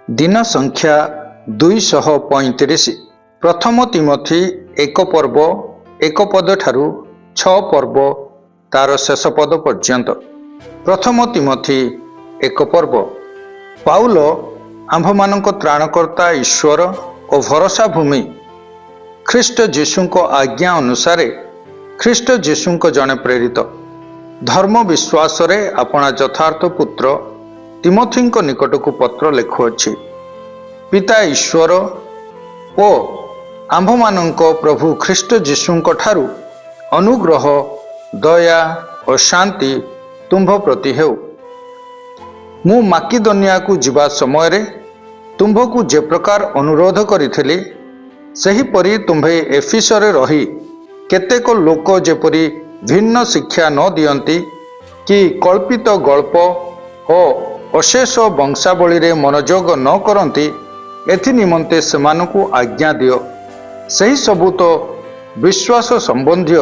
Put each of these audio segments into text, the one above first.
दिन संख्या 235 प्रथम तिमोथी 1 पर्व 1 पद ठारू 6 पर्व तार शेष पद पर्यंत। प्रथम तिमोथी 1 पर्व। पाउल आम्भमानंक त्राणकर्ता ईश्वर और भरोसा भूमि ख्रीष्ट जीशुंक आज्ञा अनुसार ख्रीष्ट जीशुंक जड़े प्रेरित धर्म विश्वास रे अपना यथार्थ पुत्र तिमोथींक निकट को पत्र लिखुअछि। पिता ईश्वर ओ आम्भमानंक प्रभु ख्रीष्ट जीशुंक ठारू अनुग्रह दया और शांति तुम्भ प्रति हेउ। मु माकिदोनिया को जिबा समय रे तुम्भ को जे प्रकार अनुरोध करिथिली सही परी तुम्भे एफिसरे रही केतेक लोक जेपरी भिन्न शिक्षा न दियंती कि कल्पित गल्प और अशेष वंशावली रे मनोयोग न करती एथि निमंते सेमानकु आज्ञा दियो। सही सबू तो विश्वास संबंधी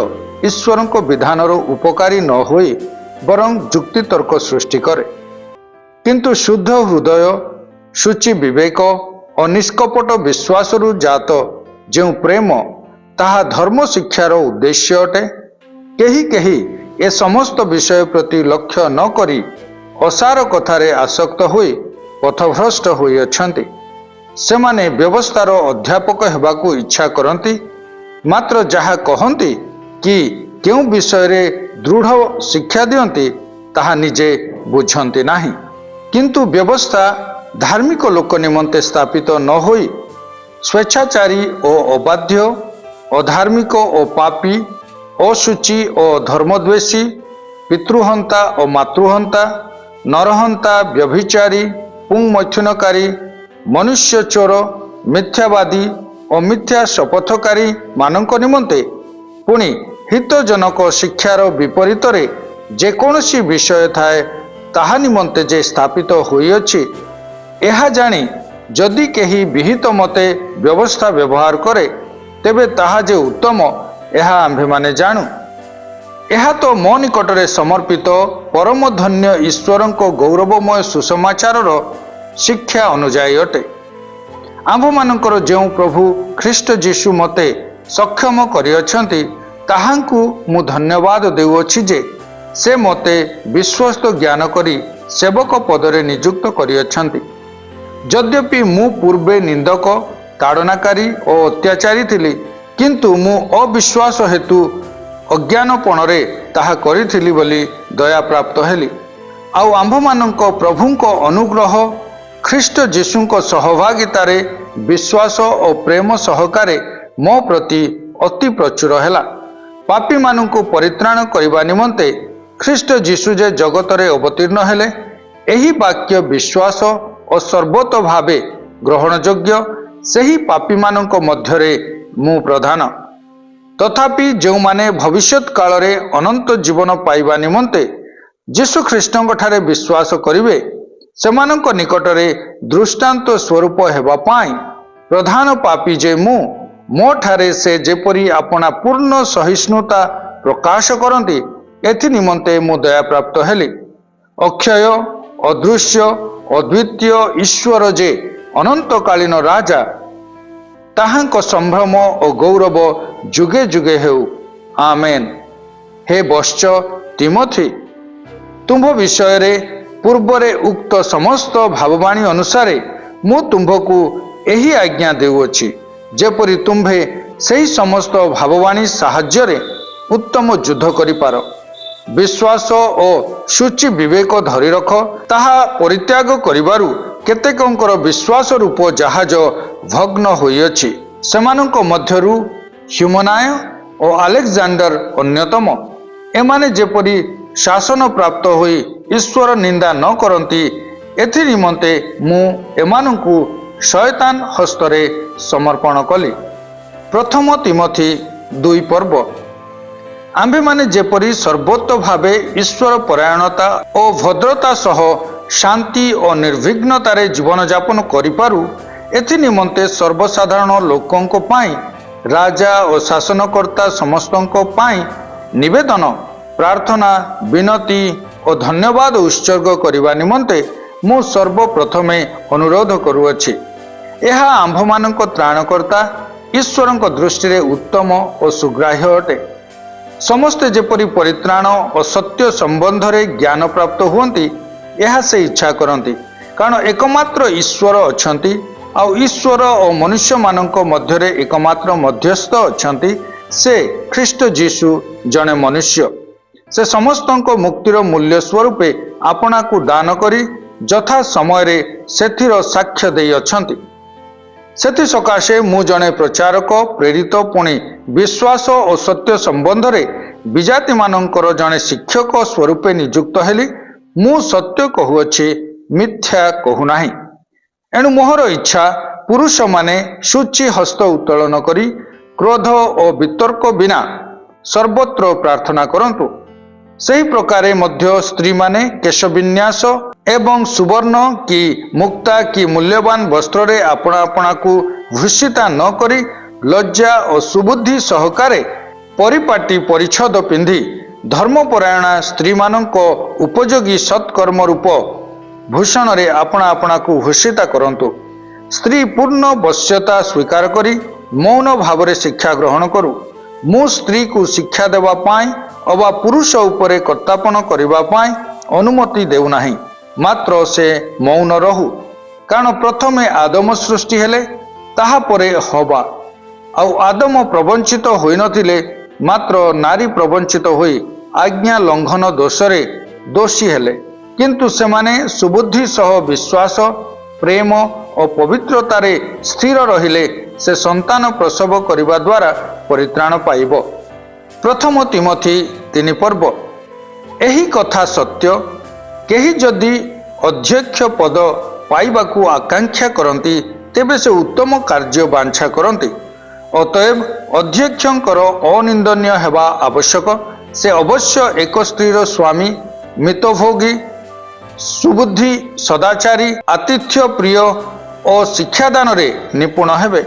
ईश्वरक विधानर उपकारी न होई बरं जुक्ति तर्क सृष्टि करे, किंतु शुद्ध हृदय शुचि विवेक और निष्कपट विश्वासरु जात जो प्रेम ताहा धर्म शिक्षार उद्देश्य अटे। केही केही ए समस्त विषय प्रति लक्ष्य न करी असार कथारे आसक्त होई पथभ्रष्ट होई अछंती। सेमाने व्यवस्थार अध्यापक हेबाकू इच्छा करती, मात्र जहा कहती कि केउ विषय रे दृढ़ शिक्षा दियंती ताहा निजे बुझंती नाही। किंतु व्यवस्था धार्मिक लोक निमंते स्थापित न होई स्वेच्छाचारी और अबाध्य अधार्मिक और पापी अशुचि और धर्मद्वेषी पितृहंता और मातृहंता नरहंता व्यभिचारी पुंमैथुनकारी मनुष्य चोर मिथ्यावादी और मिथ्या शपथकारी मानक निमंते पुणी हितजनक शिक्षार विपरीत रे जेकोसी विषय थाए ताहा निमंते जे स्थापित होइअछि एहा जानी जदि केही विहित मते व्यवस्था व्यवहार करे तेबे ताहा जे उत्तम एहा आम्भे माने जानू। एहा तो मो निकटरे समर्पित परम धन्य ईश्वरंक गौरवमय सुसमाचारर शिक्षा अनुजाई अटे। आम्भमानंकर जेउ प्रभु ख्रीष्ट जीशु मते सक्षम करिअछंती ताहांकु मु धन्यवाद देउअछि जे से मते विश्वस्त ज्ञान करी सेवक पदरे नियुक्त करिअछंती। यद्यपि मु पूर्वे निंदक ताड़नाकारी और अत्याचारी थिली, किंतु मु अविश्वास हेतु अज्ञानपणरे ताहा करिथिली बोली दया प्राप्त हेली। आउ आम्भमानंक प्रभुंक अनुग्रह ख्रीष्ट जीशुंक सहभागितारे विश्वास और प्रेम सहकारे मो प्रति अति प्रचुर हेला। पापी मानंकु परित्राण करिबा निमंते ख्रीष्ट जीशु जे जगतरे अवतीर्ण हेले एही वाक्य विश्वास और सर्वतो भावे ग्रहणयोग्य सही पापी मानंक मध्यरे मु प्रधान। तथापि जो माने भविष्यत काल रे अनंत जीवन पाइबा निमंते यीशु ख्रीष्टंक ठारे विश्वास करिवे सेमानंक निकटरे दृष्टांत स्वरूप हेबा पाई प्रधान पापी जे मो ठारे से जेपरी अपना पूर्ण सहिष्णुता प्रकाश करती एथि निमंते मु दया प्राप्त हेली। अक्षय अदृश्य अद्वितीय ईश्वर जे अनंतकालीन राजा ताहांक संभ्रम और गौरव जुगे जुगे हेउ। आमेन। हे वत्स तिमोथी, तुम्भ विषय रे पूर्वरे उक्त समस्त भाववाणी अनुसारे मु तुम्भकु एही आज्ञा देउअछि जेपरि तुम्भे सही समस्त भाववाणी साहाय्य रे उत्तम युद्ध करिपार। विश्वास और शुचि विवेक धरि रख। ताहा परित्याग करिबारु केतेकंकर विश्वास रूप जहाज भग्न होइअछि। सेमानंक मध्यरु ह्युमनाय और अलेक्जेंडर अन्यतम। एमाने जेपरि शासन प्राप्त होई ईश्वर निंदा न करती एथि निमंते मु एमानंकु शैतान हस्तरे समर्पण कली। प्रथम तिमोथी 2 पर्व। आम्भे माने जेपरि सर्वतो भावे ईश्वर परायणता और भद्रता सह शांति और निर्विघ्नतारे जीवन यापन करिपारु एथि निमंते सर्वसाधारण लोकंको पाई राजा और शासनकर्ता समस्तंको पाई निवेदन प्रार्थना विनती और धन्यवाद उत्सर्ग करने निमंते ମୁଁ ସର୍ବପ୍ରଥମେ ଅନୁରୋଧ କରୁଅଛି। ଏହା ଆମ୍ଭମାନଙ୍କ ତ୍ରାଣକର୍ତ୍ତା ଈଶ୍ୱରଙ୍କ ଦୃଷ୍ଟିରେ ଉତ୍ତମ ଓ ସୁଗ୍ରାହ୍ୟ ଅଟେ। ସମସ୍ତେ ଯେପରି ପରିତ୍ରାଣ ଓ ସତ୍ୟ ସମ୍ବନ୍ଧରେ ଜ୍ଞାନ ପ୍ରାପ୍ତ ହୁଅନ୍ତି, ଏହା ସେ ଇଚ୍ଛା କରନ୍ତି। କାରଣ ଏକମାତ୍ର ଈଶ୍ୱର ଅଛନ୍ତି, ଆଉ ଈଶ୍ୱର ଓ ମନୁଷ୍ୟମାନଙ୍କ ମଧ୍ୟରେ ଏକମାତ୍ର ମଧ୍ୟସ୍ଥ ଅଛନ୍ତି, ସେ ଖ୍ରୀଷ୍ଟ ଯୀଶୁ ଜଣେ ମନୁଷ୍ୟ। ସେ ସମସ୍ତଙ୍କ ମୁକ୍ତିର ମୂଲ୍ୟ ସ୍ୱରୂପେ ଆପଣାକୁ ଦାନ କରି ଯଥା ସମୟରେ ସେଥିର ସାକ୍ଷ୍ୟ ଦେଇଅଛନ୍ତି। ସେଥିସକାଶେ ମୁଁ ଜଣେ ପ୍ରଚାରକ, ପ୍ରେରିତ, ପୁଣି ବିଶ୍ୱାସ ଓ ସତ୍ୟ ସମ୍ବନ୍ଧରେ ବିଜାତିମାନଙ୍କର ଜଣେ ଶିକ୍ଷକ ସ୍ୱରୂପେ ନିଯୁକ୍ତ ହେଲି। ମୁଁ ସତ୍ୟ କହୁଅଛି, ମିଥ୍ୟା କହୁନାହିଁ। ଏଣୁ ମୋହର ଇଚ୍ଛା, ପୁରୁଷମାନେ ସୂଚି ହସ୍ତ ଉତ୍ତୋଳନ କରି କ୍ରୋଧ ଓ ବିତର୍କ ବିନା ସର୍ବତ୍ର ପ୍ରାର୍ଥନା କରନ୍ତୁ। ସେହି ପ୍ରକାରେ ମଧ୍ୟ ସ୍ତ୍ରୀମାନେ କେଶବିନ୍ୟାସ ଏବଂ ସୁବର୍ଣ୍ଣ କି ମୁକ୍ତା କି ମୂଲ୍ୟବାନ ବସ୍ତ୍ରରେ ଆପଣା ଆପଣାକୁ ଭୂଷିତା ନ କରି ଲଜ୍ଜା ଓ ସୁବୁଦ୍ଧି ସହକାରେ ପରିପାଟି ପରିଚ୍ଛଦ ପିନ୍ଧି ଧର୍ମପରାୟଣା ସ୍ତ୍ରୀମାନଙ୍କ ଉପଯୋଗୀ ସତ୍କର୍ମ ରୂପ ଭୂଷଣରେ ଆପଣା ଆପଣାକୁ ଭୂଷିତା କରନ୍ତୁ। ସ୍ତ୍ରୀ ପୂର୍ଣ୍ଣ ବଶ୍ୟତା ସ୍ୱୀକାର କରି ମୌନ ଭାବରେ ଶିକ୍ଷା ଗ୍ରହଣ କରୁ। ମୁଁ ସ୍ତ୍ରୀକୁ ଶିକ୍ଷା ଦେବା ପାଇଁ ଅବା ପୁରୁଷ ଉପରେ କର୍ତ୍ତାପଣ କରିବା ପାଇଁ ଅନୁମତି ଦେଉନାହିଁ, ମାତ୍ର ସେ ମୌନ ରହୁ। କାରଣ ପ୍ରଥମେ ଆଦମ ସୃଷ୍ଟି ହେଲେ, ତାହାପରେ ହବା। ଆଉ ଆଦମ ପ୍ରବଞ୍ଚିତ ହୋଇନଥିଲେ, ମାତ୍ର ନାରୀ ପ୍ରବଞ୍ଚିତ ହୋଇ ଆଜ୍ଞା ଲଙ୍ଘନ ଦୋଷରେ ଦୋଷୀ ହେଲେ। କିନ୍ତୁ ସେମାନେ ସୁବୁଦ୍ଧି ସହ ବିଶ୍ୱାସ, ପ୍ରେମ ଓ ପବିତ୍ରତାରେ ସ୍ଥିର ରହିଲେ ସେ ସନ୍ତାନ ପ୍ରସବ କରିବା ଦ୍ୱାରା ପରିତ୍ରାଣ ପାଇବ। ପ୍ରଥମ ତିମୋଥୀ 3 ପର୍ବ। ଏହି କଥା ସତ୍ୟ, କେହି ଯଦି ଅଧ୍ୟକ୍ଷ ପଦ ପାଇବାକୁ ଆକାଂକ୍ଷା କରନ୍ତି, ତେବେ ସେ ଉତ୍ତମ କାର୍ଯ୍ୟ ବାଞ୍ଛା କରନ୍ତି। ଅତଏବ ଅଧ୍ୟକ୍ଷଙ୍କର ଅନିନ୍ଦନୀୟ ହେବା ଆବଶ୍ୟକ। ସେ ଅବଶ୍ୟ ଏକ ସ୍ତ୍ରୀର ସ୍ୱାମୀ, ମିତଭୋଗୀ, ସୁବୁଦ୍ଧି, ସଦାଚାରୀ, ଆତିଥ୍ୟ ପ୍ରିୟ ଓ ଶିକ୍ଷାଦାନରେ ନିପୁଣ ହେବେ।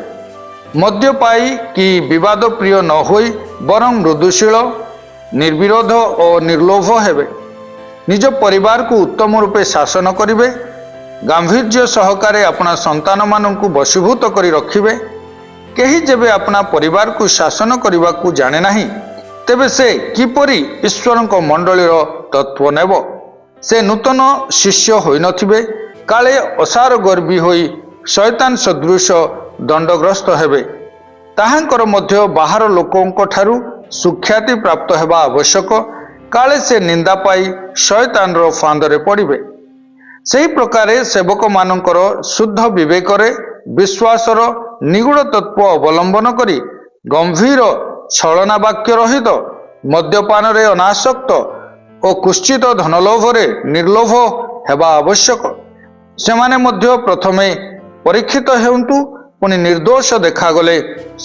ମଦ୍ୟପାୟୀ କି ବିବାଦ ପ୍ରିୟ ନ ହୋଇ ବରଂ ମୃଦୁଶୀଳ, ନିର୍ବିରୋଧ ଓ ନିର୍ଲୋଭ ହେବେ। ନିଜ ପରିବାରକୁ ଉତ୍ତମ ରୂପେ ଶାସନ କରିବେ। ଗାମ୍ଭୀର୍ଯ୍ୟ ସହକାରେ ଆପଣା ସନ୍ତାନମାନଙ୍କୁ ବଶୀଭୂତ କରି ରଖିବେ। କେହି ଯେବେ ଆପଣା ପରିବାରକୁ ଶାସନ କରିବାକୁ ଜାଣେ ନାହିଁ, ତେବେ ସେ କିପରି ଈଶ୍ୱରଙ୍କ ମଣ୍ଡଳୀର ତତ୍ତ୍ୱ ନେବ? ସେ ନୂତନ ଶିଷ୍ୟ ହୋଇନଥିବେ, କାଳେ ଅସାରଗର୍ବି ହୋଇ ଶୟତାନ ସଦୃଶ ଦଣ୍ଡଗ୍ରସ୍ତ ହେବେ। ତାହାଙ୍କର ମଧ୍ୟ ବାହାର ଲୋକଙ୍କଠାରୁ ସୁଖ୍ୟାତି ପ୍ରାପ୍ତ ହେବା ଆବଶ୍ୟକ, କାଳେ ସେ ନିନ୍ଦା ପାଇ ଶୟତାନର ଫାନ୍ଦରେ ପଡ଼ିବେ। ସେହି ପ୍ରକାରେ ସେବକମାନଙ୍କର ଶୁଦ୍ଧ ବିବେକରେ ବିଶ୍ୱାସର ନିଗୁଡ଼ ତତ୍ତ୍ୱ ଅବଲମ୍ବନ କରି ଗମ୍ଭୀର ଛଳନା ବାକ୍ୟ ରହିତ, ମଦ୍ୟପାନରେ ଅନାସକ୍ତ ଓ କୁଶ୍ଚିତ ଧନଲୋଭରେ ନିର୍ଲୋଭ ହେବା ଆବଶ୍ୟକ। ସେମାନେ ମଧ୍ୟ ପ୍ରଥମେ ପରୀକ୍ଷିତ ହେଉନ୍ତୁ, ପୁଣି ନିର୍ଦ୍ଦୋଷ ଦେଖାଗଲେ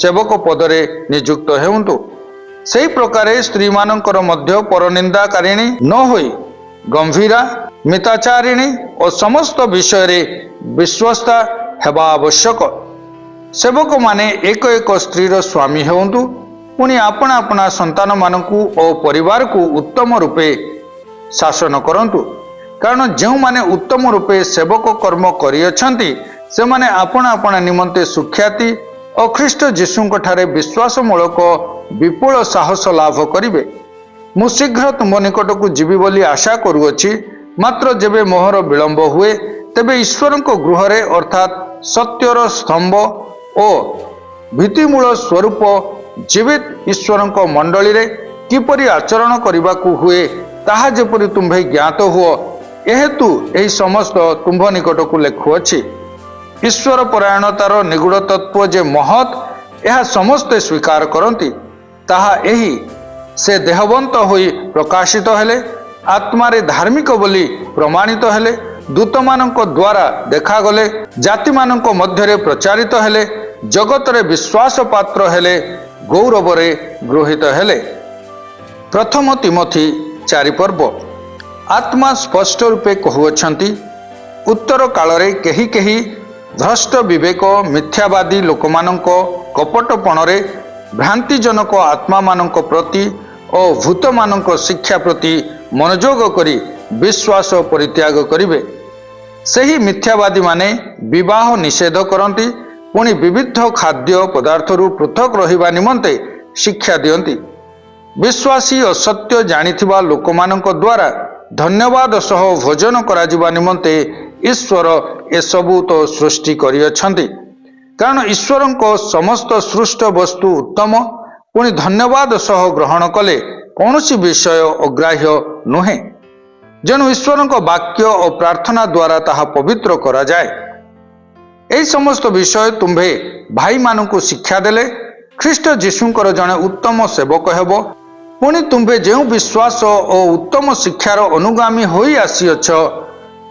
ସେବକ ପଦରେ ନିଯୁକ୍ତ ହେଉନ୍ତୁ। ସେହି ପ୍ରକାରେ ସ୍ତ୍ରୀମାନଙ୍କର ମଧ୍ୟ ପରନିନ୍ଦାକାରିଣୀ ନ ହୋଇ ଗମ୍ଭୀରା, ମିତାଚାରିଣୀ ଓ ସମସ୍ତ ବିଷୟରେ ବିଶ୍ୱସ୍ତା ହେବା ଆବଶ୍ୟକ। ସେବକମାନେ ଏକ ଏକ ସ୍ତ୍ରୀର ସ୍ୱାମୀ ହେଉନ୍ତୁ, ପୁଣି ଆପଣା ଆପଣା ସନ୍ତାନମାନଙ୍କୁ ଓ ପରିବାରକୁ ଉତ୍ତମ ରୂପେ ଶାସନ କରନ୍ତୁ। କାରଣ ଯେଉଁମାନେ ଉତ୍ତମ ରୂପେ ସେବକ କର୍ମ କରିଅଛନ୍ତି, ସେମାନେ ଆପଣା ଆପଣା ନିମନ୍ତେ ସୁଖ୍ୟାତି ଓ ଖ୍ରୀଷ୍ଟ ଯୀଶୁଙ୍କଠାରେ ବିଶ୍ୱାସମୂଳକ ବିପୁଳ ସାହସ ଲାଭ କରିବେ। ମୁଁ ଶୀଘ୍ର ତୁମ ନିକଟକୁ ଯିବି ବୋଲି ଆଶା କରୁଅଛି। ମାତ୍ର ଯେବେ ମୋହର ବିଳମ୍ବ ହୁଏ, ତେବେ ଈଶ୍ୱରଙ୍କ ଗୃହରେ ଅର୍ଥାତ୍ ସତ୍ୟର ସ୍ତମ୍ଭ ଓ ଭିତ୍ତିମୂଳ ସ୍ୱରୂପ ଜୀବିତ ଈଶ୍ୱରଙ୍କ ମଣ୍ଡଳୀରେ କିପରି ଆଚରଣ କରିବାକୁ ହୁଏ, ତାହା ଯେପରି ତୁମ୍ଭେ ଜ୍ଞାତ ହୁଅ, ଏହେତୁ ଏହି ସମସ୍ତ ତୁମ୍ଭ ନିକଟକୁ ଲେଖୁଅଛି। ଈଶ୍ୱର ପରାୟଣତାର ନିଗୁଡ଼ ତତ୍ତ୍ୱ ଯେ ମହତ୍, ଏହା ସମସ୍ତେ ସ୍ୱୀକାର କରନ୍ତି। ତାହା ଏହି, ସେ ଦେହବନ୍ତ ହୋଇ ପ୍ରକାଶିତ ହେଲେ, ଆତ୍ମାରେ ଧାର୍ମିକ ବୋଲି ପ୍ରମାଣିତ ହେଲେ, ଦୂତମାନଙ୍କ ଦ୍ୱାରା ଦେଖାଗଲେ, ଜାତିମାନଙ୍କ ମଧ୍ୟରେ ପ୍ରଚାରିତ ହେଲେ, ଜଗତରେ ବିଶ୍ୱାସ ପାତ୍ର ହେଲେ, ଗୌରବରେ ଗୃହୀତ ହେଲେ। ପ୍ରଥମ ତିମୋଥୀ 4 ପର୍ବ। ଆତ୍ମା ସ୍ପଷ୍ଟ ରୂପେ କହୁଅଛନ୍ତି, ଉତ୍ତର କାଳରେ କେହି କେହି ଭ୍ରଷ୍ଟ ବିବେକ, ମିଥ୍ୟାବାଦୀ ଲୋକମାନଙ୍କ କପଟପଣରେ ଭ୍ରାନ୍ତିଜନକ ଆତ୍ମାମାନଙ୍କ ପ୍ରତି ଓ ଭୂତମାନଙ୍କ ଶିକ୍ଷା ପ୍ରତି ମନୋଯୋଗ କରି ବିଶ୍ୱାସ ପରିତ୍ୟାଗ କରିବେ। ସେହି ମିଥ୍ୟାବାଦୀମାନେ ବିବାହ ନିଷେଧ କରନ୍ତି, ପୁଣି ବିବିଧ ଖାଦ୍ୟ ପଦାର୍ଥରୁ ପୃଥକ ରହିବା ନିମନ୍ତେ ଶିକ୍ଷା ଦିଅନ୍ତି। ବିଶ୍ୱାସୀ ଓ ସତ୍ୟ ଜାଣିଥିବା ଲୋକମାନଙ୍କ ଦ୍ୱାରା ଧନ୍ୟବାଦ ସହ ଭୋଜନ କରାଯିବା ନିମନ୍ତେ ଈଶ୍ୱର ଏସବୁ ତ ସୃଷ୍ଟି କରିଅଛନ୍ତି। କାରଣ ଈଶ୍ୱରଙ୍କ ସମସ୍ତ ସୃଷ୍ଟ ବସ୍ତୁ ଉତ୍ତମ, ପୁଣି ଧନ୍ୟବାଦ ସହ ଗ୍ରହଣ କଲେ କୌଣସି ବିଷୟ ଅଗ୍ରାହ୍ୟ ନୁହେଁ। ଯେଣୁ ଈଶ୍ୱରଙ୍କ ବାକ୍ୟ ଓ ପ୍ରାର୍ଥନା ଦ୍ୱାରା ତାହା ପବିତ୍ର କରାଯାଏ। ଏହି ସମସ୍ତ ବିଷୟ ତୁମ୍ଭେ ଭାଇମାନଙ୍କୁ ଶିକ୍ଷା ଦେଲେ ଖ୍ରୀଷ୍ଟ ଯୀଶୁଙ୍କର ଜଣେ ଉତ୍ତମ ସେବକ ହେବ। ପୁଣି ତୁମ୍ଭେ ଯେଉଁ ବିଶ୍ୱାସ ଓ ଉତ୍ତମ ଶିକ୍ଷାର ଅନୁଗାମୀ ହୋଇ ଆସିଅଛ,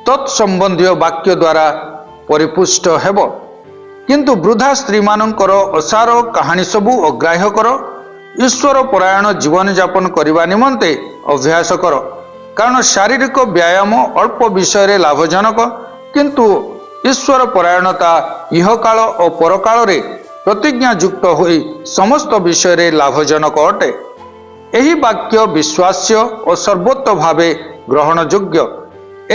ତତ୍ ସମ୍ବନ୍ଧୀୟ ବାକ୍ୟ ଦ୍ୱାରା ପରିପୁଷ୍ଟ ହେବ। କିନ୍ତୁ ବୃଦ୍ଧା ସ୍ତ୍ରୀମାନଙ୍କର ଅସାର କାହାଣୀ ସବୁ ଅଗ୍ରାହ୍ୟ କର, ଈଶ୍ୱର ପରାୟଣ ଜୀବନଯାପନ କରିବା ନିମନ୍ତେ ଅଭ୍ୟାସ କର। କାରଣ ଶାରୀରିକ ବ୍ୟାୟାମ ଅଳ୍ପ ବିଷୟରେ ଲାଭଜନକ, କିନ୍ତୁ ଈଶ୍ୱର ପରାୟଣତା ଇହକାଳ ଓ ପରକାଳରେ ପ୍ରତିଜ୍ଞାଯୁକ୍ତ ହୋଇ ସମସ୍ତ ବିଷୟରେ ଲାଭଜନକ ଅଟେ। ଏହି ବାକ୍ୟ ବିଶ୍ୱାସ୍ୟ ଓ ସର୍ବୋତ୍ତ ଭାବେ ଗ୍ରହଣଯୋଗ୍ୟ।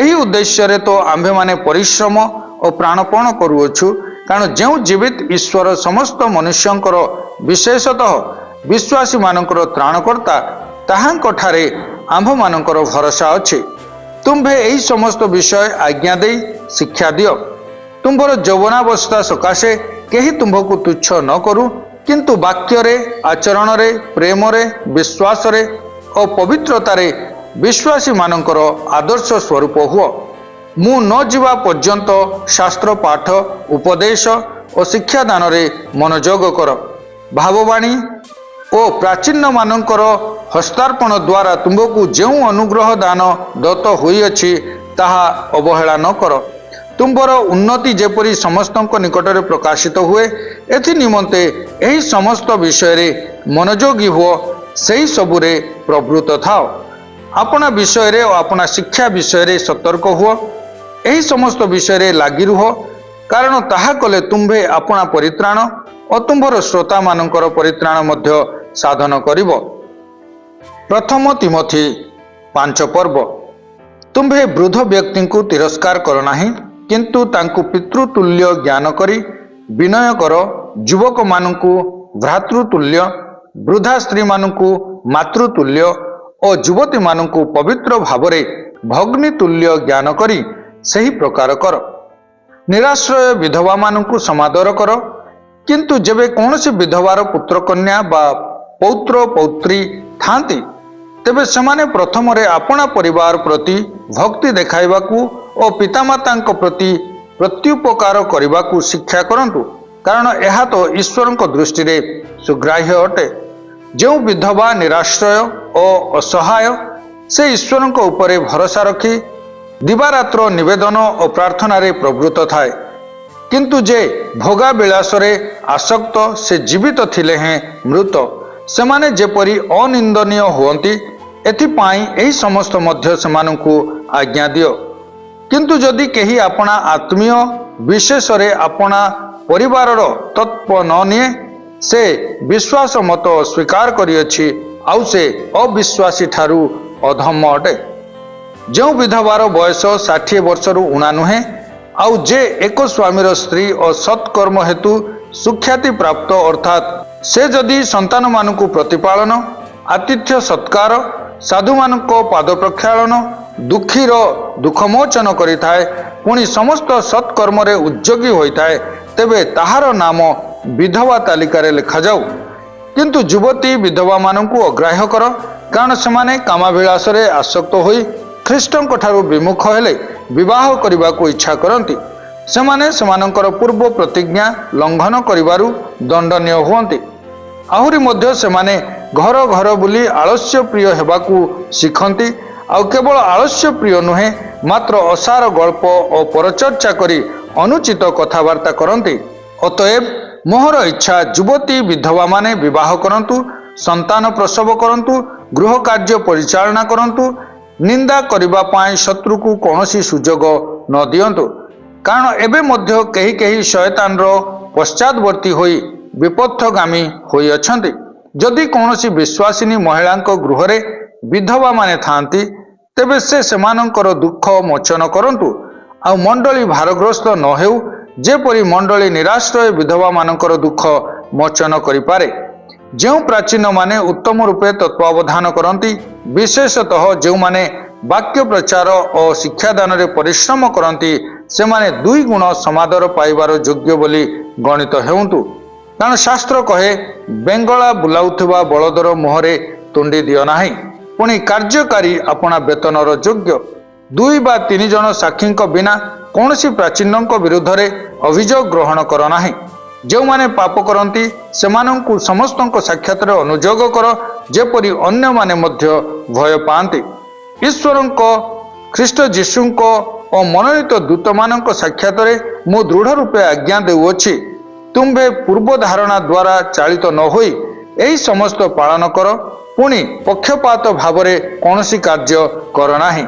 ଏହି ଉଦ୍ଦେଶ୍ୟରେ ତ ଆମ୍ଭେମାନେ ପରିଶ୍ରମ ଓ ପ୍ରାଣପଣ କରୁଅଛୁ। କାରଣ ଯେଉଁ ଜୀବିତ ଈଶ୍ୱର ସମସ୍ତ ମନୁଷ୍ୟଙ୍କର ବିଶେଷତଃ ବିଶ୍ୱାସୀମାନଙ୍କର ତ୍ରାଣକର୍ତ୍ତା, ତାହାଙ୍କଠାରେ ଆମ୍ଭମାନଙ୍କର ଭରସା ଅଛି। ତୁମ୍ଭେ ଏହି ସମସ୍ତ ବିଷୟ ଆଜ୍ଞା ଦେଇ ଶିକ୍ଷା ଦିଅ। ତୁମ୍ଭର ଯୌବନାବସ୍ଥା ସକାଶେ କେହି ତୁମ୍ଭକୁ ତୁଚ୍ଛ ନ କରୁ, କିନ୍ତୁ ବାକ୍ୟରେ, ଆଚରଣରେ, ପ୍ରେମରେ, ବିଶ୍ୱାସରେ ଓ ପବିତ୍ରତାରେ ବିଶ୍ୱାସୀମାନଙ୍କର ଆଦର୍ଶ ସ୍ୱରୂପ ହୁଅ। ମୁଁ ନ ଯିବା ପର୍ଯ୍ୟନ୍ତ ଶାସ୍ତ୍ର ପାଠ, ଉପଦେଶ ଓ ଶିକ୍ଷାଦାନରେ ମନୋଯୋଗ କର। ଭାବବାଣୀ ଓ ପ୍ରାଚୀନମାନଙ୍କର ହସ୍ତାର୍ପଣ ଦ୍ୱାରା ତୁମ୍ଭକୁ ଯେଉଁ ଅନୁଗ୍ରହ ଦାନ ଦତ୍ତ ହୋଇଅଛି, ତାହା ଅବହେଳା ନ କର। ତୁମ୍ଭର ଉନ୍ନତି ଯେପରି ସମସ୍ତଙ୍କ ନିକଟରେ ପ୍ରକାଶିତ ହୁଏ, ଏଥି ନିମନ୍ତେ ଏହି ସମସ୍ତ ବିଷୟରେ ମନୋଯୋଗୀ ହୁଅ, ସେହି ସବୁରେ ପ୍ରବୃତ୍ତ ଥାଅ। ଆପଣା ବିଷୟରେ ଓ ଆପଣା ଶିକ୍ଷା ବିଷୟରେ ସତର୍କ ହୁଅ। ଏହି ସମସ୍ତ ବିଷୟରେ ଲାଗି ରୁହ, କାରଣ ତାହା କଲେ ତୁମ୍ଭେ ଆପଣା ପରିତ୍ରାଣ ଓ ତୁମ୍ଭର ଶ୍ରୋତାମାନଙ୍କର ପରିତ୍ରାଣ ମଧ୍ୟ ସାଧନ କରିବ। ପ୍ରଥମ ତିମୋଥୀ 5 ପର୍ବ। ତୁମ୍ଭେ ବୃଦ୍ଧ ବ୍ୟକ୍ତିଙ୍କୁ ତିରସ୍କାର କର ନାହିଁ, କିନ୍ତୁ ତାଙ୍କୁ ପିତୃତୁଲ୍ୟ ଜ୍ଞାନ କରି ବିନୟ କର। ଯୁବକମାନଙ୍କୁ ଭ୍ରାତୃତୁଲ୍ୟ, ବୃଦ୍ଧା ସ୍ତ୍ରୀମାନଙ୍କୁ ମାତୃତୁଲ୍ୟ ଓ ଯୁବତୀମାନଙ୍କୁ ପବିତ୍ର ଭାବରେ ଭଗ୍ନୀ ତୁଲ୍ୟ ଜ୍ଞାନ କରି ସେହି ପ୍ରକାର କର। ନିରାଶ୍ରୟ ବିଧବାମାନଙ୍କୁ ସମାଦର କର। କିନ୍ତୁ ଯେବେ କୌଣସି ବିଧବାର ପୁତ୍ରକନ୍ୟା ବା ପୌତ୍ର ପୌତ୍ରୀ ଥାନ୍ତି, ତେବେ ସେମାନେ ପ୍ରଥମରେ ଆପଣା ପରିବାର ପ୍ରତି ଭକ୍ତି ଦେଖାଇବାକୁ ଓ ପିତାମାତାଙ୍କ ପ୍ରତି ପ୍ରତ୍ୟୁପକାର କରିବାକୁ ଶିକ୍ଷା କରନ୍ତୁ, କାରଣ ଏହା ତ ଈଶ୍ୱରଙ୍କ ଦୃଷ୍ଟିରେ ସୁଗ୍ରାହ୍ୟ ଅଟେ। ଯେଉଁ ବିଧବା ନିରାଶ୍ରୟ ଓ ଅସହାୟ, ସେ ଈଶ୍ୱରଙ୍କ ଉପରେ ଭରସା ରଖି ଦିବାରାତ୍ର ନିବେଦନ ଓ ପ୍ରାର୍ଥନାରେ ପ୍ରବୃତ୍ତ ଥାଏ। କିନ୍ତୁ ଯେ ଭୋଗାବିଳାସରେ ଆସକ୍ତ, ସେ ଜୀବିତ ଥିଲେ ହେଁ ମୃତ। ସେମାନେ ଯେପରି ଅନିନ୍ଦନୀୟ ହୁଅନ୍ତି, ଏଥିପାଇଁ ଏହି ସମସ୍ତ ମଧ୍ୟ ସେମାନଙ୍କୁ ଆଜ୍ଞା ଦିଅ। କିନ୍ତୁ ଯଦି କେହି ଆପଣା ଆତ୍ମୀୟ, ବିଶେଷରେ ଆପଣା ପରିବାରର ତତ୍ତ୍ୱ ନ ନିଏ, ସେ ବିଶ୍ୱାସ ମତ ସ୍ୱୀକାର କରିଅଛି, ଆଉ ସେ ଅବିଶ୍ୱାସୀ ଠାରୁ ଅଧମ ଅଟେ। ଯେଉଁ ବିଧବାର ବୟସ 60 ବର୍ଷରୁ ଊଣା ନୁହେଁ, ଆଉ ଯେ ଏକ ସ୍ୱାମୀର ସ୍ତ୍ରୀ ଓ ସତ୍କର୍ମ ହେତୁ ସୁଖ୍ୟାତି ପ୍ରାପ୍ତ, ଅର୍ଥାତ୍ ସେ ଯଦି ସନ୍ତାନମାନଙ୍କୁ ପ୍ରତିପାଳନ, ଆତିଥ୍ୟ ସତ୍କାର, ସାଧୁମାନଙ୍କ ପାଦ ପ୍ରକ୍ଷାଳନ, ଦୁଃଖୀର ଦୁଃଖମୋଚନ କରିଥାଏ, ପୁଣି ସମସ୍ତ ସତ୍କର୍ମରେ ଉଦ୍ଯୋଗୀ ହୋଇଥାଏ, ତେବେ ତାହାର ନାମ ବିଧବା ତାଲିକାରେ ଲେଖାଯାଉ। କିନ୍ତୁ ଯୁବତୀ ବିଧବାମାନଙ୍କୁ ଅଗ୍ରାହ୍ୟ କର, କାରଣ ସେମାନେ କାମାଭିଳାଷରେ ଆସକ୍ତ ହୋଇ ଖ୍ରୀଷ୍ଟଙ୍କ ଠାରୁ ବିମୁଖ ହେଲେ ବିବାହ କରିବାକୁ ଇଚ୍ଛା କରନ୍ତି। ସେମାନେ ସେମାନଙ୍କର ପୂର୍ବ ପ୍ରତିଜ୍ଞା ଲଙ୍ଘନ କରିବାରୁ ଦଣ୍ଡନୀୟ ହୁଅନ୍ତି। ଆହୁରି ମଧ୍ୟ ସେମାନେ ଘର ଘର ବୁଲି ଆଳସ୍ୟ ପ୍ରିୟ ହେବାକୁ ଶିଖନ୍ତି, ଆଉ କେବଳ ଆଳସ୍ୟ ପ୍ରିୟ ନୁହେଁ, ମାତ୍ର ଅସାର ଗଳ୍ପ ଓ ପରଚର୍ଚ୍ଚା କରି ଅନୁଚିତ କଥାବାର୍ତ୍ତା କରନ୍ତି। ଅତଏବ ମୋହର ଇଚ୍ଛା, ଯୁବତୀ ବିଧବାମାନେ ବିବାହ କରନ୍ତୁ, ସନ୍ତାନ ପ୍ରସବ କରନ୍ତୁ, ଗୃହ କାର୍ଯ୍ୟ ପରିଚାଳନା କରନ୍ତୁ, ନିନ୍ଦା କରିବା ପାଇଁ ଶତ୍ରୁକୁ କୌଣସି ସୁଯୋଗ ନ ଦିଅନ୍ତୁ। କାରଣ ଏବେ ମଧ୍ୟ କେହି କେହି ଶୟତାନର ପଶ୍ଚାଦବର୍ତ୍ତୀ ହୋଇ ବିପଥଗାମୀ ହୋଇଅଛନ୍ତି। ଯଦି କୌଣସି ବିଶ୍ୱାସିନୀ ମହିଳାଙ୍କ ଗୃହରେ ବିଧବାମାନେ ଥାନ୍ତି, ତେବେ ସେ ସେମାନଙ୍କର ଦୁଃଖ ମୋଚନ କରନ୍ତୁ, ଆଉ ମଣ୍ଡଳୀ ଭାରଗ୍ରସ୍ତ ନ ହେଉ, ଯେପରି ମଣ୍ଡଳୀ ନିରାଶ୍ରୟ ବିଧବା ମାନଙ୍କର ଦୁଃଖ ମୋଚନ କରିପାରେ। ଯେଉଁ ପ୍ରାଚୀନମାନେ ଉତ୍ତମ ରୂପେ ତତ୍ତ୍ୱାବଧାନ କରନ୍ତି, ବିଶେଷତଃ ଯେଉଁମାନେ ବାକ୍ୟ ପ୍ରଚାର ଓ ଶିକ୍ଷାଦାନରେ ପରିଶ୍ରମ କରନ୍ତି, ସେମାନେ 2 ଗୁଣ ସମାଦର ପାଇବାର ଯୋଗ୍ୟ ବୋଲି ଗଣିତ ହେଉନ୍ତୁ। କାରଣ ଶାସ୍ତ୍ର କହେ, ବେଙ୍ଗଳା ବୁଲାଉଥିବା ବଳଦର ମୁହଁରେ ତୁଣ୍ଡି ଦିଅ ନାହିଁ, ପୁଣି କାର୍ଯ୍ୟକାରୀ ଆପଣା ବେତନର ଯୋଗ୍ୟ। 2 ବା 3 ଜଣ ସାକ୍ଷୀଙ୍କ ବିନା କୌଣସି ପ୍ରାଚୀନଙ୍କ ବିରୁଦ୍ଧରେ ଅଭିଯୋଗ ଗ୍ରହଣ କର ନାହିଁ। ଯେଉଁମାନେ ପାପ କରନ୍ତି ସେମାନଙ୍କୁ ସମସ୍ତଙ୍କ ସାକ୍ଷାତରେ ଅନୁଯୋଗ କର, ଯେପରି ଅନ୍ୟମାନେ ମଧ୍ୟ ଭୟ ପାଆନ୍ତି। ଈଶ୍ୱରଙ୍କ, ଖ୍ରୀଷ୍ଟ ଯୀଶୁଙ୍କ ଓ ମନୋନୀତ ଦୂତମାନଙ୍କ ସାକ୍ଷାତରେ ମୁଁ ଦୃଢ଼ ରୂପେ ଆଜ୍ଞା ଦେଉଅଛି, ତୁମ୍ଭେ ପୂର୍ବ ଧାରଣା ଦ୍ୱାରା ଚାଳିତ ନ ହୋଇ ଏହି ସମସ୍ତ ପାଳନ କର। ପୁଣି ପକ୍ଷପାତ ଭାବରେ କୌଣସି କାର୍ଯ୍ୟ କର ନାହିଁ,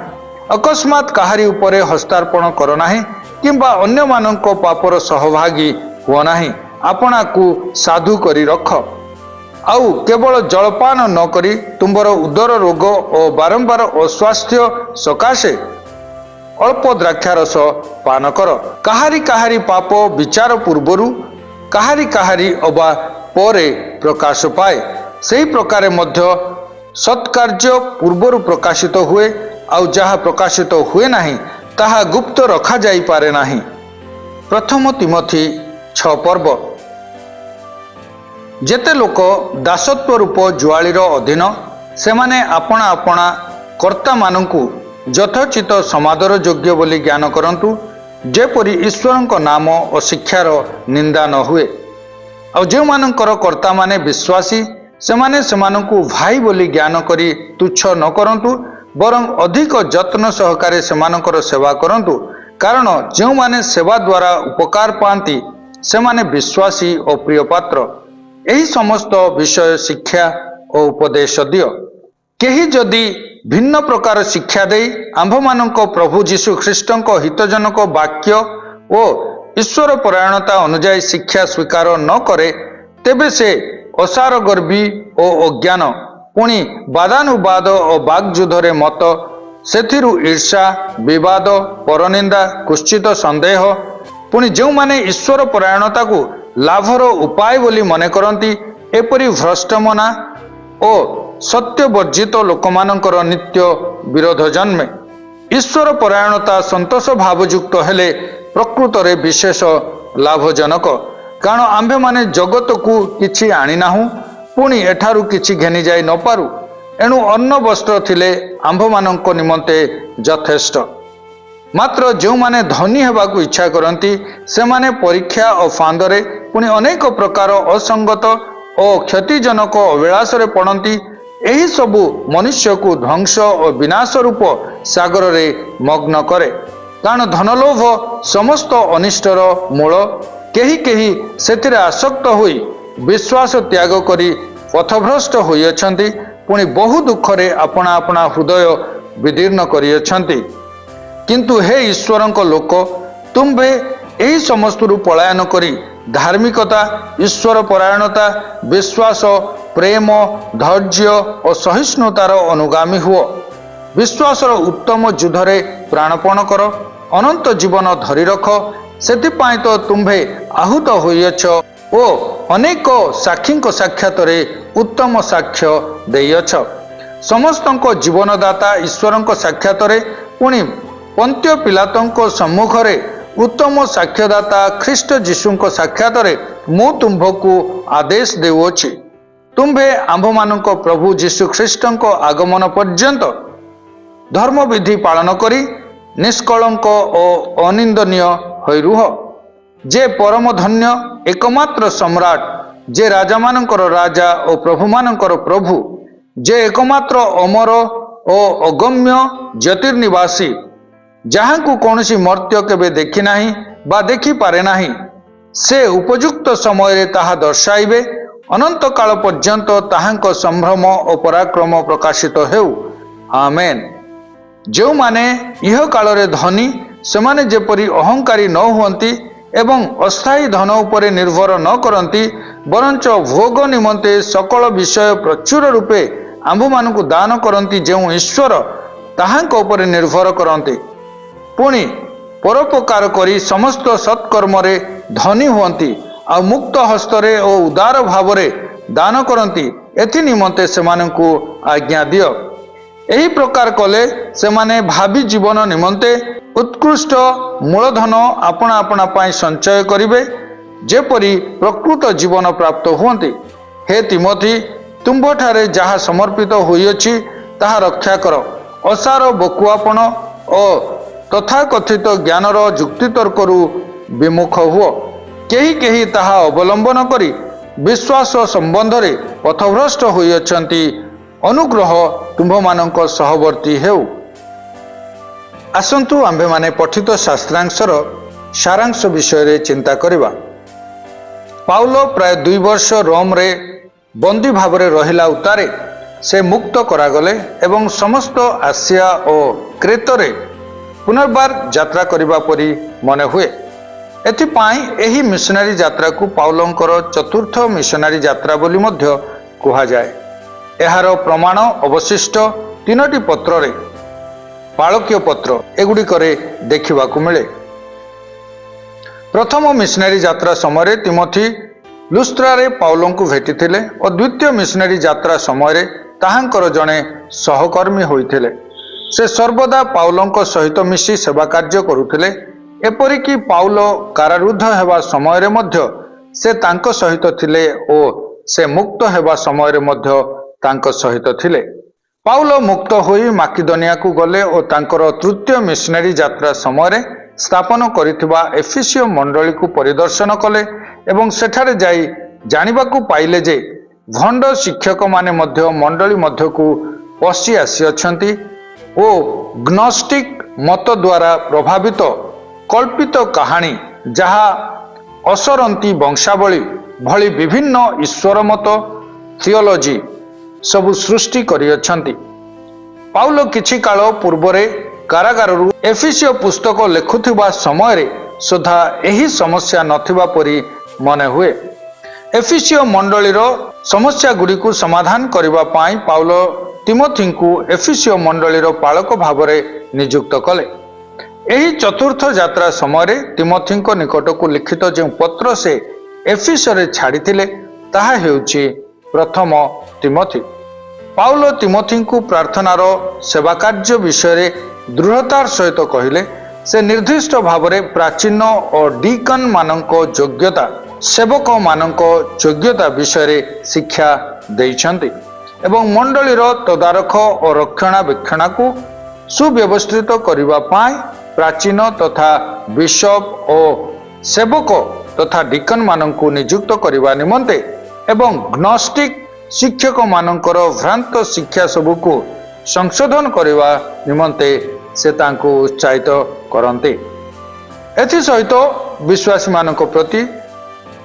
ଅକସ୍ମାତ୍ କାହାରି ଉପରେ ହସ୍ତାର୍ପଣ କର ନାହିଁ, କିମ୍ବା ଅନ୍ୟମାନଙ୍କ ପାପର ସହଭାଗୀ ହୁଅ ନାହିଁ। ଆପଣାକୁ ସାଧୁ କରି ରଖ। ଆଉ କେବଳ ଜଳପାନ ନ କରି ତୁମ୍ଭର ଉଦର ରୋଗ ଓ ବାରମ୍ବାର ଅସ୍ୱାସ୍ଥ୍ୟ ସକାଶେ ଅଳ୍ପ ଦ୍ରାକ୍ଷାରସ ପାନ କର। କାହାରି କାହାରି ପାପ ବିଚାର ପୂର୍ବରୁ, କାହାରି କାହାରି ଅବା ପରେ ପ୍ରକାଶ ପାଏ। ସେହି ପ୍ରକାରେ ମଧ୍ୟ ସତ୍କାର୍ଯ୍ୟ ପୂର୍ବରୁ ପ୍ରକାଶିତ ହୁଏ, ଆଉ ଯାହା ପ୍ରକାଶିତ ହୁଏ ନାହିଁ ତାହା ଗୁପ୍ତ ରଖାଯାଇପାରେ ନାହିଁ। ପ୍ରଥମ ତିମୋଥୀ 6 ପର୍ବ। ଯେତେ ଲୋକ ଦାସତ୍ୱ ରୂପ ଜୁଆଳିର ଅଧୀନ, ସେମାନେ ଆପଣା ଆପଣା କର୍ତ୍ତାମାନଙ୍କୁ ଯଥୋଚିତ ସମାଦର ଯୋଗ୍ୟ ବୋଲି ଜ୍ଞାନ କରନ୍ତୁ, ଯେପରି ଈଶ୍ୱରଙ୍କ ନାମ ଓ ଶିକ୍ଷାର ନିନ୍ଦା ନ ହୁଏ। ଆଉ ଯେଉଁମାନଙ୍କର କର୍ତ୍ତାମାନେ ବିଶ୍ୱାସୀ, ସେମାନେ ସେମାନଙ୍କୁ ଭାଇ ବୋଲି ଜ୍ଞାନ କରି ତୁଚ୍ଛ ନ କରନ୍ତୁ, ବରଂ ଅଧିକ ଯତ୍ନ ସହକାରେ ସେମାନଙ୍କର ସେବା କରନ୍ତୁ। କାରଣ ଯେଉଁମାନେ ସେବା ଦ୍ୱାରା ଉପକାର ପାଆନ୍ତି, ସେମାନେ ବିଶ୍ୱାସୀ ଓ ପ୍ରିୟପାତ୍ର। ଏହି ସମସ୍ତ ବିଷୟ ଶିକ୍ଷା ଓ ଉପଦେଶ ଦିଅ। କେହି ଯଦି ଭିନ୍ନ ପ୍ରକାର ଶିକ୍ଷା ଦେଇ ଆମ୍ଭମାନଙ୍କ ପ୍ରଭୁ ଯୀଶୁ ଖ୍ରୀଷ୍ଟଙ୍କ ହିତଜନକ ବାକ୍ୟ ଓ ଈଶ୍ୱର ପରାୟଣତା ଅନୁଯାୟୀ ଶିକ୍ଷା ସ୍ୱୀକାର ନ କରେ, ତେବେ ସେ ଅସାରଗର୍ବି ଓ ଅଜ୍ଞାନ, ପୁଣି ବାଦାନୁବାଦ ଓ ବାଗ୍ଯୁଦ୍ଧରେ ମତ୍ତ, ସେଥିରୁ ଈର୍ଷା, ବିବାଦ, ପରନିନ୍ଦା, କୁତ୍ସିତ ସନ୍ଦେହ, ପୁଣି ଯେଉଁମାନେ ଈଶ୍ୱର ପରାୟଣତାକୁ ଲାଭର ଉପାୟ ବୋଲି ମନେ କରନ୍ତି, ଏପରି ଭ୍ରଷ୍ଟମନା ଓ ସତ୍ୟବର୍ଜିତ ଲୋକମାନଙ୍କର ନିତ୍ୟ ବିରୋଧ ଜନ୍ମେ। ଈଶ୍ୱର ପରାୟଣତା ସନ୍ତୋଷ ଭାବଯୁକ୍ତ ହେଲେ ପ୍ରକୃତରେ ବିଶେଷ ଲାଭଜନକ। କାରଣ ଆମ୍ଭେମାନେ ଜଗତକୁ କିଛି ଆଣିନାହୁଁ, ପୁଣି ଏଠାରୁ କିଛି ଘେନି ଯାଇ ନ ପାରୁ। ଏଣୁ ଅନ୍ନ ବସ୍ତ୍ର ଥିଲେ ଆମ୍ଭମାନଙ୍କ ନିମନ୍ତେ ଯଥେଷ୍ଟ। ମାତ୍ର ଯେଉଁମାନେ ଧନୀ ହେବାକୁ ଇଚ୍ଛା କରନ୍ତି, ସେମାନେ ପରୀକ୍ଷା ଓ ଫାନ୍ଦରେ, ପୁଣି ଅନେକ ପ୍ରକାର ଅସଙ୍ଗତ ଓ କ୍ଷତିଜନକ ଅଭିଳାଷରେ ପଡ଼ନ୍ତି। ଏହି ସବୁ ମନୁଷ୍ୟକୁ ଧ୍ୱଂସ ଓ ବିନାଶ ରୂପ ସାଗରରେ ମଗ୍ନ କରେ। କାରଣ ଧନଲୋଭ ସମସ୍ତ ଅନିଷ୍ଟର ମୂଳ। କେହି କେହି ସେଥିରେ ଆସକ୍ତ ହୋଇ ବିଶ୍ୱାସ ତ୍ୟାଗ କରି ପଥଭ୍ରଷ୍ଟ ହୋଇଅଛନ୍ତି, ପୁଣି ବହୁ ଦୁଃଖରେ ଆପଣା ଆପଣା ହୃଦୟ ବିଦୀର୍ଣ୍ଣ କରିଅଛନ୍ତି। କିନ୍ତୁ ହେ ଈଶ୍ୱରଙ୍କ ଲୋକ, ତୁମ୍ଭେ ଏହି ସମସ୍ତରୁ ପଳାୟନ କରି ଧାର୍ମିକତା, ଈଶ୍ୱର ପରାୟଣତା, ବିଶ୍ୱାସ, ପ୍ରେମ, ଧୈର୍ଯ୍ୟ ଓ ସହିଷ୍ଣୁତାର ଅନୁଗାମୀ ହୁଅ। ବିଶ୍ୱାସର ଉତ୍ତମ ଯୁଦ୍ଧରେ ପ୍ରାଣପଣ କର, ଅନନ୍ତ ଜୀବନ ଧରି ରଖ। ସେଥିପାଇଁ ତ ତୁମ୍ଭେ ଆହୁତ ହୋଇଅଛ ଓ ଅନେକ ସାକ୍ଷୀଙ୍କ ସାକ୍ଷାତରେ ଉତ୍ତମ ସାକ୍ଷ୍ୟ ଦେଇଅଛ। ସମସ୍ତଙ୍କ ଜୀବନଦାତା ଈଶ୍ୱରଙ୍କ ସାକ୍ଷାତରେ, ପୁଣି ପନ୍ତ୍ୟ ପିଲାତଙ୍କ ସମ୍ମୁଖରେ ଉତ୍ତମ ସାକ୍ଷ୍ୟଦାତା ଖ୍ରୀଷ୍ଟ ଯୀଶୁଙ୍କ ସାକ୍ଷାତରେ ମୁଁ ତୁମ୍ଭକୁ ଆଦେଶ ଦେଉଅଛି, ତୁମ୍ଭେ ଆମ୍ଭମାନଙ୍କ ପ୍ରଭୁ ଯୀଶୁ ଖ୍ରୀଷ୍ଟଙ୍କ ଆଗମନ ପର୍ଯ୍ୟନ୍ତ ଧର୍ମବିଧି ପାଳନ କରି ନିଷ୍କଳଙ୍କ ଓ ଅନିନ୍ଦନୀୟ ହୋଇ ରୁହ। ଯେ ପରମ ଧନ୍ୟ, ଏକମାତ୍ର ସମ୍ରାଟ, ଯେ ରାଜାମାନଙ୍କର ରାଜା ଓ ପ୍ରଭୁମାନଙ୍କର ପ୍ରଭୁ, ଯେ ଏକମାତ୍ର ଅମର ଓ ଅଗମ୍ୟ ଜ୍ୟୋତିର୍ନିବାସୀ, ଯାହାଙ୍କୁ କୌଣସି ମର୍ତ୍ତ୍ୟ କେବେ ଦେଖି ନାହିଁ ବା ଦେଖିପାରେ ନାହିଁ, ସେ ଉପଯୁକ୍ତ ସମୟରେ ତାହା ଦର୍ଶାଇବେ। ଅନନ୍ତ କାଳ ପର୍ଯ୍ୟନ୍ତ ତାହାଙ୍କ ସମ୍ଭ୍ରମ ଓ ପରାକ୍ରମ ପ୍ରକାଶିତ ହେଉ। ଆମେନ୍। ଯେଉଁମାନେ ଇହକାଳରେ ଧନୀ, ସେମାନେ ଯେପରି ଅହଙ୍କାରୀ ନ ହୁଅନ୍ତି ଏବଂ ଅସ୍ଥାୟୀ ଧନ ଉପରେ ନିର୍ଭର ନ କରନ୍ତି, ବରଞ୍ଚ ଭୋଗ ନିମନ୍ତେ ସକଳ ବିଷୟ ପ୍ରଚୁର ରୂପେ ଆମ୍ଭମାନଙ୍କୁ ଦାନ କରନ୍ତି, ଯେଉଁ ଈଶ୍ୱର ତାହାଙ୍କ ଉପରେ ନିର୍ଭର କରନ୍ତି। ପୁଣି ପରୋପକାର କରି ସମସ୍ତ ସତ୍କର୍ମରେ ଧନୀ ହୁଅନ୍ତି ଆଉ ମୁକ୍ତ ହସ୍ତରେ ଓ ଉଦାର ଭାବରେ ଦାନ କରନ୍ତି, ଏଥି ନିମନ୍ତେ ସେମାନଙ୍କୁ ଆଜ୍ଞା ଦିଅ। ଏହି ପ୍ରକାର କଲେ ସେମାନେ ଭାବି ଜୀବନ ନିମନ୍ତେ ଉତ୍କୃଷ୍ଟ ମୂଳଧନ ଆପଣା ଆପଣା ପାଇଁ ସଞ୍ଚୟ କରିବେ, ଯେପରି ପ୍ରକୃତ ଜୀବନ ପ୍ରାପ୍ତ ହୁଅନ୍ତି। ହେ ତିମୋଥି, ତୁମ୍ଭଠାରେ ଯାହା ସମର୍ପିତ ହୋଇଅଛି ତାହା ରକ୍ଷା କର। ଅସାର ବକୁଆପଣ ଓ ତଥାକଥିତ ଜ୍ଞାନର ଯୁକ୍ତିତର୍କରୁ ବିମୁଖ ହୁଅ। କେହି କେହି ତାହା ଅବଲମ୍ବନ କରି ବିଶ୍ୱାସ ସମ୍ବନ୍ଧରେ ପଥଭ୍ରଷ୍ଟ ହୋଇଅଛନ୍ତି। ଅନୁଗ୍ରହ ତୁମ୍ଭମାନଙ୍କ ସହବର୍ତ୍ତୀ ହେଉ। ଆସନ୍ତୁ ଆମ୍ଭେମାନେ ପଠିତ ଶାସ୍ତ୍ରାଂଶର ସାରାଂଶ ବିଷୟରେ ଚିନ୍ତା କରିବା। ପାଉଲ ପ୍ରାୟ 2 ବର୍ଷ ରୋମରେ ବନ୍ଦୀ ଭାବରେ ରହିଲା ଉତ୍ତାରେ ସେ ମୁକ୍ତ କରାଗଲେ ଏବଂ ସମସ୍ତ ଆସିଆ ଓ କ୍ରେତରେ ପୁନର୍ବାର ଯାତ୍ରା କରିବା ପରି ମନେ ହୁଏ। ଏଥିପାଇଁ ଏହି ମିଶନାରୀ ଯାତ୍ରାକୁ ପାଉଲଙ୍କର ଚତୁର୍ଥ ମିଶନାରୀ ଯାତ୍ରା ବୋଲି ମଧ୍ୟ କୁହାଯାଏ। ଏହାର ପ୍ରମାଣ ଅବଶିଷ୍ଟ 3ଟି ପତ୍ରରେ, ପାଳକୀୟ ପତ୍ର ଏଗୁଡ଼ିକରେ ଦେଖିବାକୁ ମିଳେ। ପ୍ରଥମ ମିଶନାରୀ ଯାତ୍ରା ସମୟରେ ତିମୋଥି ଲୁସ୍ତ୍ରାରେ ପାଉଲଙ୍କୁ ଭେଟିଥିଲେ ଓ ଦ୍ୱିତୀୟ ମିଶନାରୀ ଯାତ୍ରା ସମୟରେ ତାହାଙ୍କର ଜଣେ ସହକର୍ମୀ ହୋଇଥିଲେ। ସେ ସର୍ବଦା ପାଉଲଙ୍କ ସହିତ ମିଶି ସେବା କାର୍ଯ୍ୟ କରୁଥିଲେ। ଏପରିକି ପାଉଲ କାରାରୁଦ୍ଧ ହେବା ସମୟରେ ମଧ୍ୟ ସେ ତାଙ୍କ ସହିତ ଥିଲେ ଓ ସେ ମୁକ୍ତ ହେବା ସମୟରେ ମଧ୍ୟ ତାଙ୍କ ସହିତ ଥିଲେ। ପାଉଲ ମୁକ୍ତ ହୋଇ ମାକିଦନିଆକୁ ଗଲେ ଓ ତାଙ୍କର ତୃତୀୟ ମିଶନାରୀ ଯାତ୍ରା ସମୟରେ ସ୍ଥାପନ କରିଥିବା ଏଫେସୀୟ ମଣ୍ଡଳୀକୁ ପରିଦର୍ଶନ କଲେ ଏବଂ ସେଠାରେ ଯାଇ ଜାଣିବାକୁ ପାଇଲେ ଯେ ଭଣ୍ଡ ଶିକ୍ଷକମାନେ ମଧ୍ୟ ମଣ୍ଡଳୀ ମଧ୍ୟକୁ ପଶି ଆସିଅଛନ୍ତି ଓ ଗ୍ନୋଷ୍ଟିକ୍ ମତ ଦ୍ୱାରା ପ୍ରଭାବିତ କଳ୍ପିତ କାହାଣୀ, ଯାହା ଅସରନ୍ତି ବଂଶାବଳୀ ଭଳି ବିଭିନ୍ନ ଈଶ୍ୱର ମତ ଥିଓଲୋଜି ସବୁ ସୃଷ୍ଟି କରିଅଛନ୍ତି। ପାଉଲ କିଛି କାଳ ପୂର୍ବରେ କାରାଗାରରୁ ଏଫେସୀୟ ପୁସ୍ତକ ଲେଖୁଥିବା ସମୟରେ ସୁଦ୍ଧା ଏହି ସମସ୍ୟା ନଥିବା ପରି ମନେ ହୁଏ। ଏଫେସୀୟ ମଣ୍ଡଳୀର ସମସ୍ୟାଗୁଡ଼ିକୁ ସମାଧାନ କରିବା ପାଇଁ ପାଉଲ ତିମୋଥିଙ୍କୁ ଏଫେସୀୟ ମଣ୍ଡଳୀର ପାଳକ ଭାବରେ ନିଯୁକ୍ତ କଲେ। ଏହି ଚତୁର୍ଥ ଯାତ୍ରା ସମୟରେ ତିମୋଥିଙ୍କ ନିକଟକୁ ଲିଖିତ ଯେଉଁ ପତ୍ର ସେ ଏଫେସରେ ଛାଡ଼ିଥିଲେ ତାହା ହେଉଛି ପ୍ରଥମ ତିମୋଥି। ପାଉଲ ତିମୋଥିଙ୍କୁ ପ୍ରାର୍ଥନାର ସେବା କାର୍ଯ୍ୟ ବିଷୟରେ ଦୃଢ଼ତାର ସହିତ କହିଲେ। ସେ ନିର୍ଦ୍ଦିଷ୍ଟ ଭାବରେ ପ୍ରାଚୀନ ଓ ଡିକନ୍ ମାନଙ୍କ ଯୋଗ୍ୟତା, ସେବକମାନଙ୍କ ଯୋଗ୍ୟତା ବିଷୟରେ ଶିକ୍ଷା ଦେଇଛନ୍ତି ଏବଂ ମଣ୍ଡଳୀର ତଦାରଖ ଓ ରକ୍ଷଣାବେକ୍ଷଣକୁ ସୁବ୍ୟବସ୍ଥିତ କରିବା ପାଇଁ ପ୍ରାଚୀନ ତଥା ବିଶପ ଓ ସେବକ ତଥା ଡିକନ୍ ମାନଙ୍କୁ ନିଯୁକ୍ତ କରିବା ନିମନ୍ତେ ଏବଂ ଗ୍ନୋଷ୍ଟିକ୍ ଶିକ୍ଷକମାନଙ୍କର ଭ୍ରାନ୍ତ ଶିକ୍ଷା ସବୁକୁ ସଂଶୋଧନ କରିବା ନିମନ୍ତେ ସେ ତାଙ୍କୁ ଉତ୍ସାହିତ କରନ୍ତି। ଏଥିସହିତ ବିଶ୍ୱାସୀମାନଙ୍କ ପ୍ରତି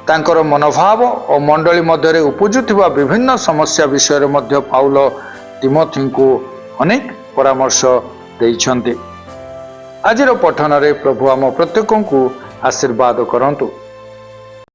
ତାଙ୍କର ମନୋଭାବ ଓ ମଣ୍ଡଳୀ ମଧ୍ୟରେ ଉପୁଜୁଥିବା ବିଭିନ୍ନ ସମସ୍ୟା ବିଷୟରେ ମଧ୍ୟ ପାଉଲ ତିମୋଥିଙ୍କୁ ଅନେକ ପରାମର୍ଶ ଦେଇଛନ୍ତି। ଆଜିର ପଠନରେ ପ୍ରଭୁ ଆମ ପ୍ରତ୍ୟେକଙ୍କୁ ଆଶୀର୍ବାଦ କରନ୍ତୁ।